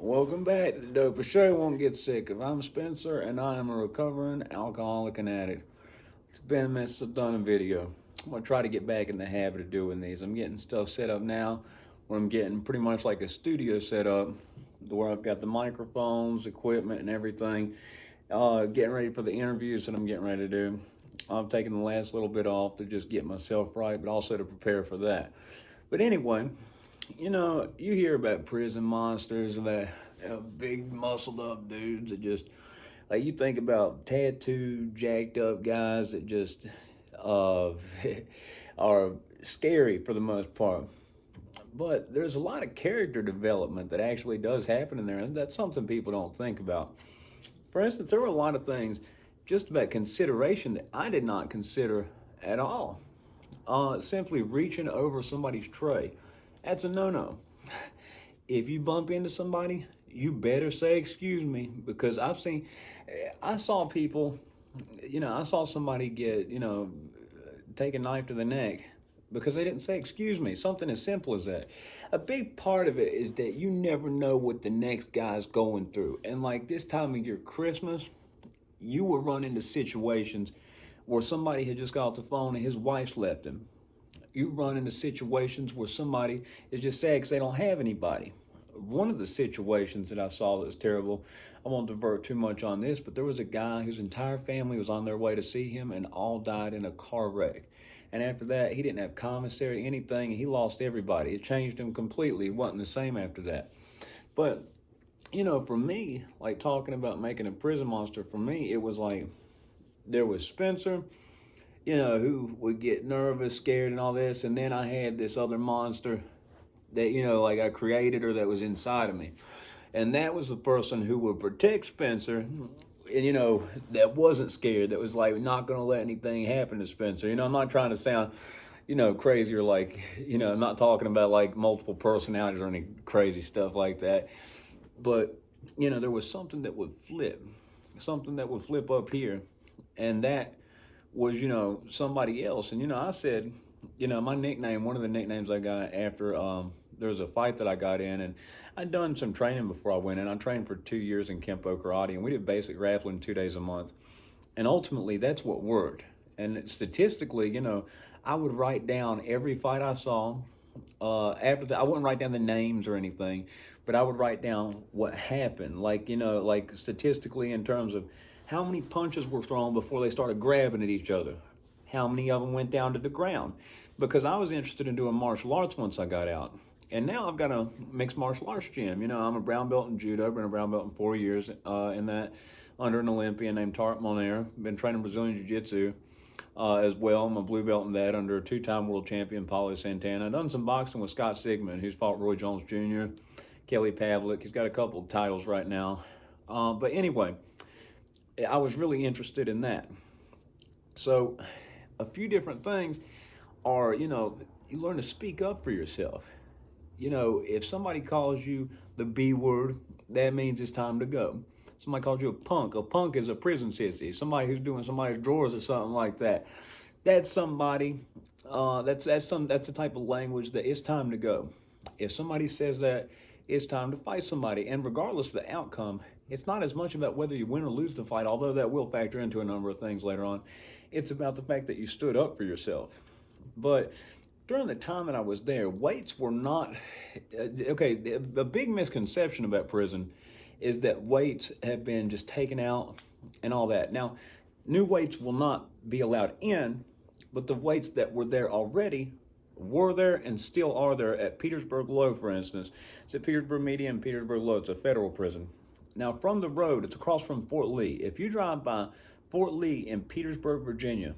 Welcome back to the Dope Show. Won't get sick. I'm Spencer, and I am a recovering alcoholic and addict. It's been a minute since I've done a video. I'm gonna try to get back in the habit of doing these. I'm getting stuff set up now, where I'm getting pretty much like a studio set up, where I've got the microphones, equipment, and everything. Getting ready for the interviews that I'm getting ready to do. I'm taking the last little bit off to just get myself right, but also to prepare for that. But anyway, you hear about prison monsters and that big muscled up dudes that just like you think about tattooed, jacked up guys that just uh, are scary for the most part. But there's a lot of character development that actually does happen in there, and that's something people don't think about. For instance, there were a lot of things just about consideration that I did not consider at all. Simply reaching over somebody's tray, that's a no-no. If you bump into somebody, you better say excuse me, because I saw people, I saw somebody get, take a knife to the neck because they didn't say excuse me. Something as simple as that. A big part of it is that you never know what the next guy's going through. And like this time of year, Christmas, you will run into situations where somebody had just got off the phone and his wife's left him. You run into situations where somebody is just sad because they don't have anybody. One of the situations that I saw that was terrible, I won't divert too much on this, but there was a guy whose entire family was on their way to see him and all died in a car wreck. And after that, he didn't have commissary, anything, and he lost everybody. It changed him completely. He wasn't the same after that. But, for me, like talking about making a prison monster, for me, it was like there was Spencer, who would get nervous, scared, and all this. And then I had this other monster that, like I created or that was inside of me. And that was the person who would protect Spencer and, that wasn't scared, that was like not going to let anything happen to Spencer. I'm not trying to sound, crazy or like, I'm not talking about like multiple personalities or any crazy stuff like that. But, there was something that would flip up here. And that was, somebody else. And, I said, my nickname, one of the nicknames I got after there was a fight that I got in, and I'd done some training before I went in. I trained for 2 years in Kempo Karate, and we did basic grappling 2 days a month. And ultimately, that's what worked. And statistically, I would write down every fight I saw. After that, I wouldn't write down the names or anything, but I would write down what happened. Like, like statistically in terms of how many punches were thrown before they started grabbing at each other. How many of them went down to the ground? Because I was interested in doing martial arts once I got out. And now I've got a mixed martial arts gym. I'm a brown belt in judo. I've been a brown belt in 4 years in that under an Olympian named Tart Monair. Been training Brazilian Jiu-Jitsu as well. I'm a blue belt in that under a two-time world champion, Paulo Santana. I've done some boxing with Scott Sigmund, who's fought Roy Jones Jr., Kelly Pavlik. He's got a couple of titles right now. But anyway, I was really interested in that. So a few different things are, you learn to speak up for yourself. If somebody calls you the B word, that means it's time to go. Somebody calls you a punk. A punk is a prison sissy. Somebody who's doing somebody's drawers or something like that. That's somebody. That's the type of language that it's time to go. If somebody says that, it's time to fight somebody. And regardless of the outcome, it's not as much about whether you win or lose the fight, although that will factor into a number of things later on. It's about the fact that you stood up for yourself. But during the time that I was there, weights were not okay. The big misconception about prison is that weights have been just taken out and all that. Now, new weights will not be allowed in, but the weights that were there already were there and still are there at Petersburg Low, for instance. It's at Petersburg Medium and Petersburg Low. It's a federal prison. Now, from the road, it's across from Fort Lee. If you drive by Fort Lee in Petersburg, Virginia,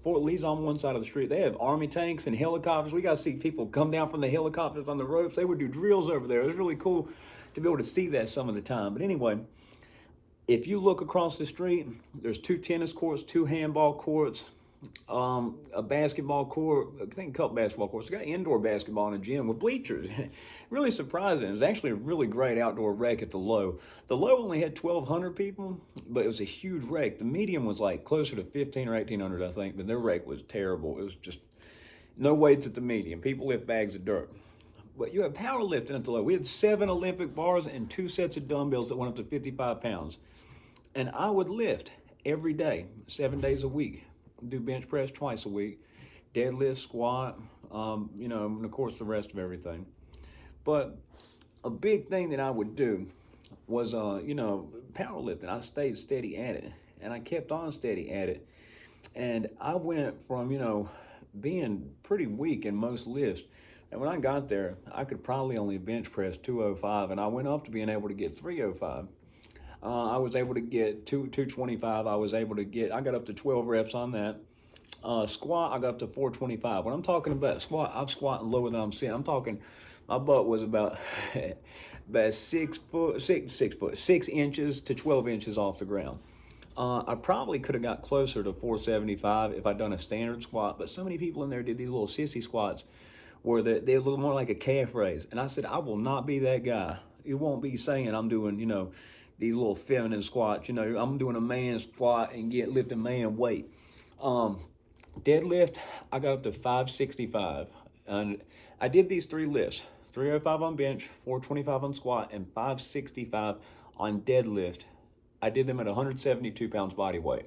Fort Lee's on one side of the street. They have army tanks and helicopters. We got to see people come down from the helicopters on the ropes. They would do drills over there. It was really cool to be able to see that some of the time. But anyway, if you look across the street, there's 2 tennis courts, 2 handball courts, a basketball court, I think a couple basketball courts. It's got indoor basketball in a gym with bleachers. Really surprising. It was actually a really great outdoor rec at the Low. The Low only had 1,200 people, but it was a huge rec. The medium was like closer to 1,500 or 1,800, I think, but their rec was terrible. It was just no weights at the medium. People lift bags of dirt. But you have powerlifting at the low. We had 7 Olympic bars and 2 sets of dumbbells that went up to 55 pounds. And I would lift every day, 7 days a week, do bench press twice a week, deadlift, squat, and of course the rest of everything. But a big thing that I would do was, powerlifting. I stayed steady at it, and I kept on steady at it. And I went from, being pretty weak in most lifts. And when I got there, I could probably only bench press 205, and I went up to being able to get 305. I was able to get 225. I got up to 12 reps on that. Squat, I got up to 425. When I'm talking about squat, I'm squatting lower than I'm sitting. I'm talking, my butt was about about 6 inches to 12 inches off the ground. I probably could have got closer to 475 if I'd done a standard squat, but so many people in there did these little sissy squats where they look more like a calf raise. And I said, I will not be that guy. You won't be saying I'm doing, these little feminine squats. I'm doing a man squat and lifting man weight. Deadlift, I got up to 565. And I did these 3 lifts, 305 on bench, 425 on squat, and 565 on deadlift. I did them at 172 pounds body weight.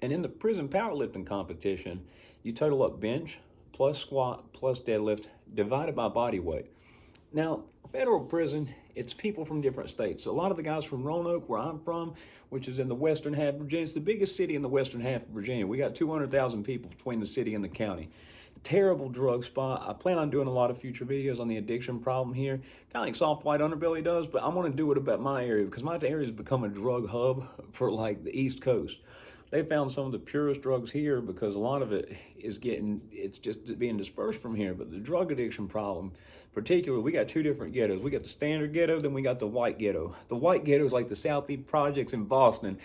And in the prison powerlifting competition, you total up bench plus squat plus deadlift divided by body weight. Now, federal prison, it's people from different states. A lot of the guys from Roanoke, where I'm from, which is in the western half of Virginia, it's the biggest city in the western half of Virginia. We got 200,000 people between the city and the county. Terrible drug spot. I plan on doing a lot of future videos on the addiction problem here, kind of like Soft White Underbelly does, but I want to do it about my area because my area has become a drug hub for like the East Coast. They found some of the purest drugs here because a lot of it it's just being dispersed from here. But the drug addiction problem, particularly, we got 2 different ghettos. We got the standard ghetto, then we got the white ghetto. The white ghetto is like the Southeast Projects in Boston.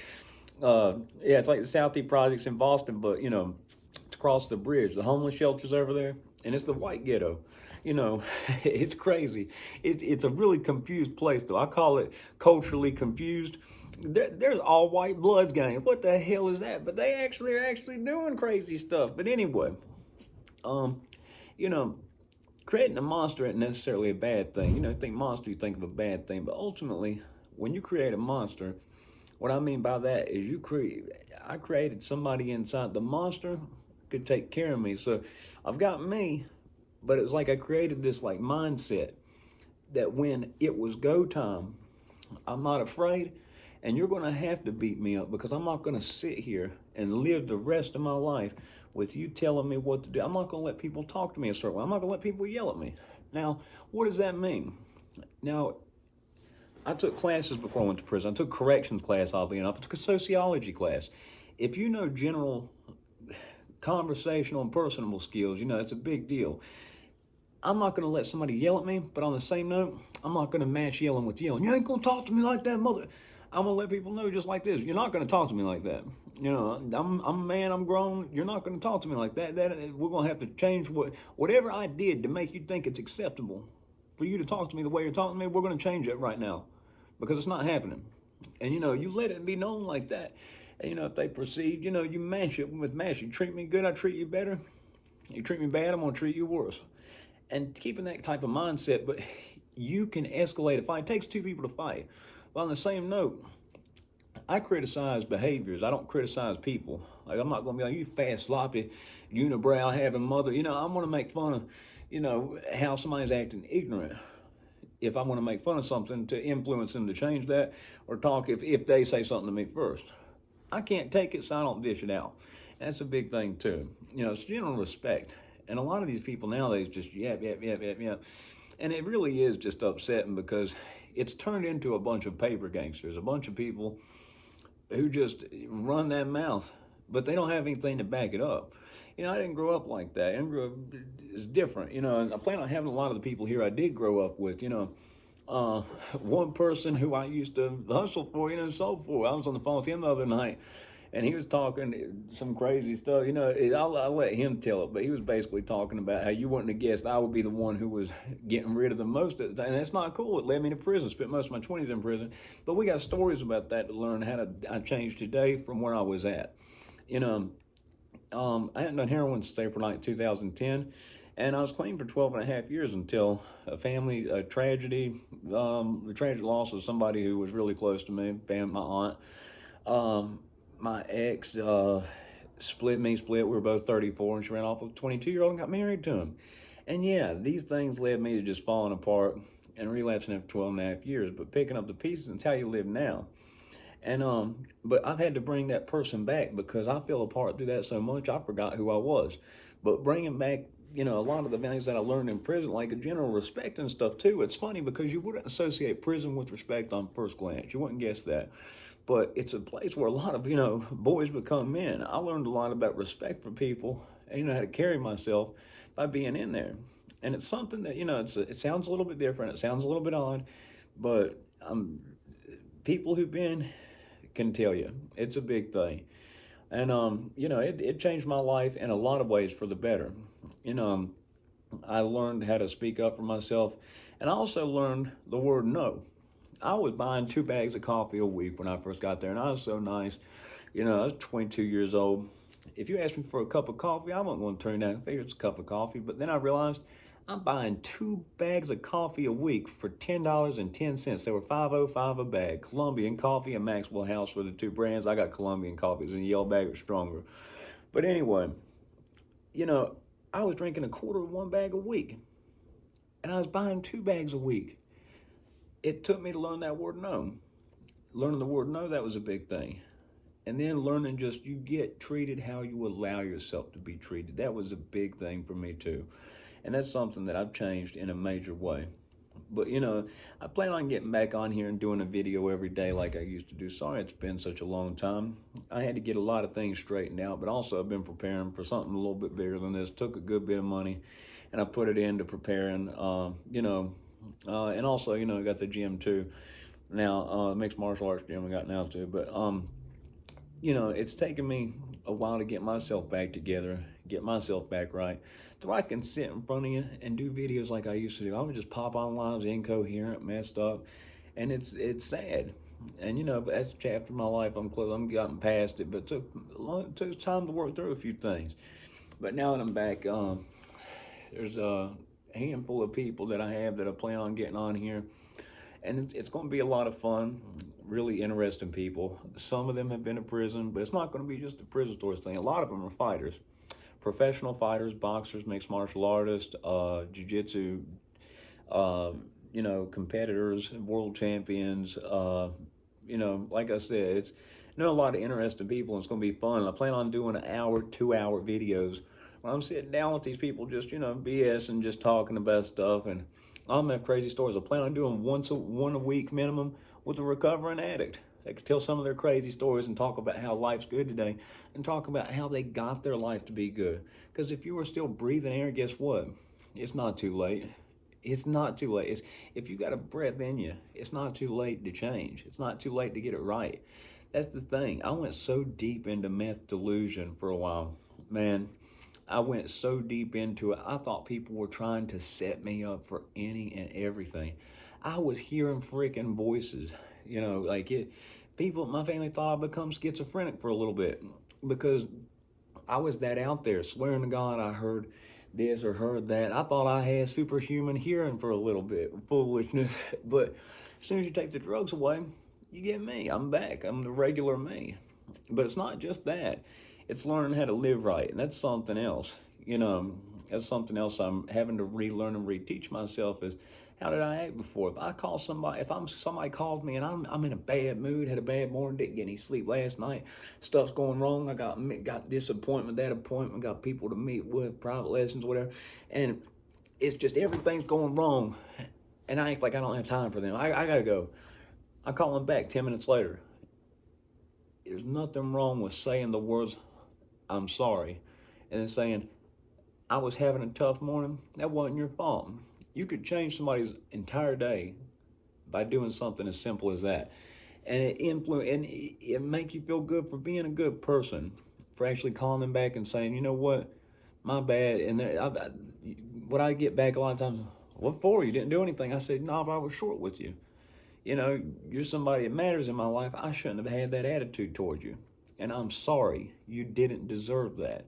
It's like the Southeast Projects in Boston, but, it's across the bridge. The homeless shelters over there, and it's the white ghetto. It's crazy. It's a really confused place, though. I call it culturally confused. There's all white bloods gang. What the hell is that? But they are actually doing crazy stuff. But anyway, creating a monster isn't necessarily a bad thing. Think monster, you think of a bad thing. But ultimately, when you create a monster, what I mean by that is I created somebody inside. The monster could take care of me. So I've got me, but it was like I created this like mindset that when it was go time, I'm not afraid. And you're going to have to beat me up because I'm not going to sit here and live the rest of my life with you telling me what to do. I'm not going to let people talk to me a certain way. I'm not going to let people yell at me. Now, what does that mean? Now, I took classes before I went to prison. I took corrections class, oddly enough. I took a sociology class. If you know general conversational and personable skills, it's a big deal. I'm not going to let somebody yell at me, but on the same note, I'm not going to match yelling with yelling. You ain't going to talk to me like that, mother. I'm going to let people know just like this. You're not going to talk to me like that. I'm a man, I'm grown. You're not going to talk to me like that. We're going to have to change whatever I did to make you think it's acceptable for you to talk to me the way you're talking to me. We're going to change it right now because it's not happening. And, you let it be known like that. And, if they proceed, you match it with match. You treat me good, I treat you better. You treat me bad, I'm going to treat you worse. And keeping that type of mindset, but you can escalate a fight. It takes 2 people to fight. But on the same note, I criticize behaviors. I don't criticize people. Like, I'm not going to be like, you fat, sloppy, unibrow having mother. I want to make fun of, how somebody's acting ignorant. If I want to make fun of something to influence them to change that or talk if they say something to me first. I can't take it, so I don't dish it out. That's a big thing, too. It's general respect. And a lot of these people nowadays just yap. And it really is just upsetting because it's turned into a bunch of paper gangsters, a bunch of people who just run that mouth, but they don't have anything to back it up. I didn't grow up like that. It's different, and I plan on having a lot of the people here I did grow up with, one person who I used to hustle for, so for. I was on the phone with him the other night, and he was talking some crazy stuff. I'll let him tell it, but he was basically talking about how you wouldn't have guessed I would be the one who was getting rid of the most of the time. And that's not cool. It led me to prison. Spent most of my 20s in prison. But we got stories about that to learn how I changed today from where I was at. I hadn't done heroin since April 9, 2010. And I was clean for 12 and a half years until a tragedy, the tragic loss of somebody who was really close to me, my aunt. Um, my ex split. We were both 34, and she ran off with a 22-year-old and got married to him. And yeah, these things led me to just falling apart and relapsing after 12 and a half years, but picking up the pieces, and it's how you live now. And but I've had to bring that person back because I fell apart through that so much I forgot who I was. But bringing back, a lot of the values that I learned in prison, like a general respect and stuff too. It's funny because you wouldn't associate prison with respect on first glance. You wouldn't guess that. But it's a place where a lot of, boys become men. I learned a lot about respect for people and, how to carry myself by being in there. And it's something that, it sounds a little bit different. It sounds a little bit odd, but people who've been can tell you it's a big thing. And it changed my life in a lot of ways for the better. you know I learned how to speak up for myself, and I also learned the word no. I was buying 2 bags of coffee a week when I first got there, and I was so nice. I was 22 years old. If you asked me for a cup of coffee, I wasn't going to turn down. I figured it's a cup of coffee, but then I realized I'm buying 2 bags of coffee a week for $10.10. They were 5.05 a bag. Colombian Coffee and Maxwell House were the two brands. I got Colombian coffees, and the yellow bag was stronger. But anyway, you know, I was drinking a quarter of 1 bag a week, and I was buying 2 bags a week. It took me to learn that word no. Learning the word no, that was a big thing. And then learning just you get treated how you allow yourself to be treated. That was a big thing for me too. And that's something that I've changed in a major way. But I plan on getting back on here and doing a video every day like I used to do. Sorry it's been such a long time. I had to get a lot of things straightened out, but also I've been preparing for something a little bit bigger than this. Took a good bit of money and I put it into preparing, and also, I got the gym too. Now, mixed martial arts gym I got now too. But, it's taken me a while to get myself back together, get myself back right, so I can sit in front of you and do videos like I used to do. I would just pop on lives incoherent, messed up, and it's sad. And but that's a chapter of my life. I'm close. I'm gotten past it, but it took time to work through a few things. But now that I'm back, there's a handful of people that I have that I plan on getting on here, and it's going to be a lot of fun. Really interesting people. Some of them have been to prison, but it's not going to be just a prison stories thing. A lot of them are fighters, professional fighters, boxers, mixed martial artists, jiu-jitsu, competitors, world champions. Like I said, it's a lot of interesting people, and it's going to be fun. I plan on doing an hour, 2 hour videos when I'm sitting down with these people, just BS and just talking about stuff. And I'm gonna have crazy stories. I plan on doing one a week minimum with a recovering addict. They could tell some of their crazy stories and talk about how life's good today, and talk about how they got their life to be good. Because if you were still breathing air, guess what? It's not too late. It's not too late. If you got a breath in you, it's not too late to change. It's not too late to get it right. That's the thing. I went so deep into meth delusion for a while, man. I went so deep into it. I thought people were trying to set me up for any and everything. I was hearing freaking voices, like it. People, my family thought I'd become schizophrenic for a little bit because I was that out there, swearing to God I heard this or heard that. I thought I had superhuman hearing for a little bit, foolishness. But as soon as you take the drugs away, you get me. I'm back. I'm the regular me. But it's not just that. It's learning how to live right, and that's something else. That's something else I'm having to relearn and reteach myself is how did I act before? Somebody calls me and I'm in a bad mood, had a bad morning, didn't get any sleep last night, stuff's going wrong, I got this appointment, that appointment, got people to meet with, private lessons, whatever, and it's just everything's going wrong, and I act like I don't have time for them. I gotta go. I call them back 10 minutes later. There's nothing wrong with saying the words, I'm sorry, and then saying, I was having a tough morning. That wasn't your fault. You could change somebody's entire day by doing something as simple as that. And it make you feel good for being a good person, for actually calling them back and saying, you know what, my bad. And what I get back a lot of times, what for? You didn't do anything. I said, no, but I was short with you. You're somebody that matters in my life. I shouldn't have had that attitude towards you. And I'm sorry. You didn't deserve that.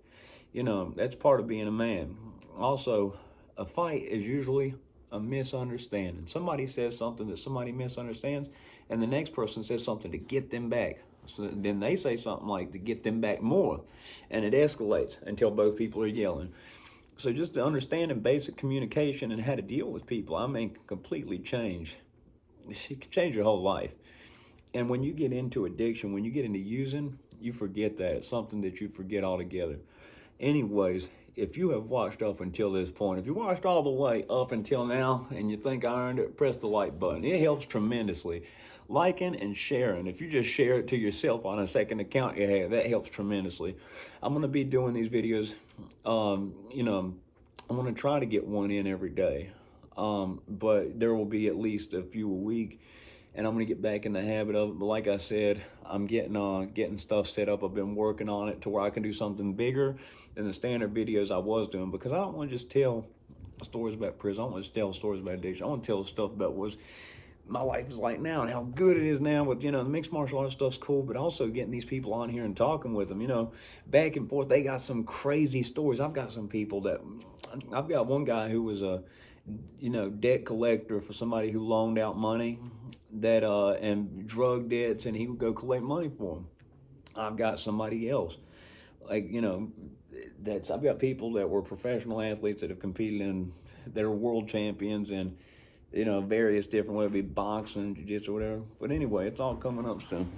That's part of being a man. also, a fight is usually a misunderstanding. Somebody says something that somebody misunderstands, and the next person says something to get them back. So then they say something like to get them back more, and it escalates until both people are yelling. So just to understanding basic communication and how to deal with people, I mean, completely change. It can change your whole life. And when you get into addiction, when you get into using, you forget that. It's something that you forget altogether. Anyways, if you have watched up until this point, if you watched all the way up until now and you think I earned it, press the like button. It helps tremendously. Liking and sharing. If you just share it to yourself on a second account you have, that helps tremendously. I'm going to be doing these videos. I'm going to try to get one in every day. But there will be at least a few a week, and I'm gonna get back in the habit of it. But like I said, I'm getting stuff set up. I've been working on it to where I can do something bigger than the standard videos I was doing, because I don't want to just tell stories about prison. I don't want to tell stories about addiction. I want to tell stuff about what my life is like now and how good it is now. With the mixed martial arts stuff's cool, but also getting these people on here and talking with them, back and forth. They got some crazy stories. I've got one guy who was a debt collector for somebody who loaned out money that and drug debts, and he would go collect money for them. I've got somebody else, like I've got people that were professional athletes that have competed in, that are world champions in various different, whether it be boxing, jiu-jitsu, whatever. But anyway, it's all coming up soon.